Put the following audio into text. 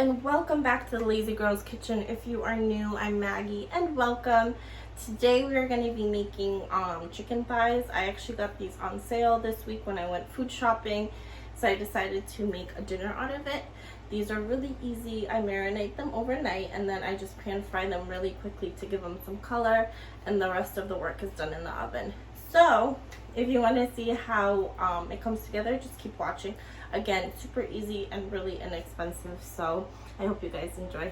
and welcome back to the Lazy Girl's Kitchen. If you are new, I'm Maggie and welcome. Today we are going to be making chicken thighs. I actually got these on sale this week when I went food shopping, so I decided to make a dinner out of it. These are really easy. I marinate them overnight and then I just pan fry them really quickly to give them some color, and the rest of the work is done in the oven. So if you want to see how it comes together, just keep watching. Again, super easy and really inexpensive, so I hope you guys enjoy.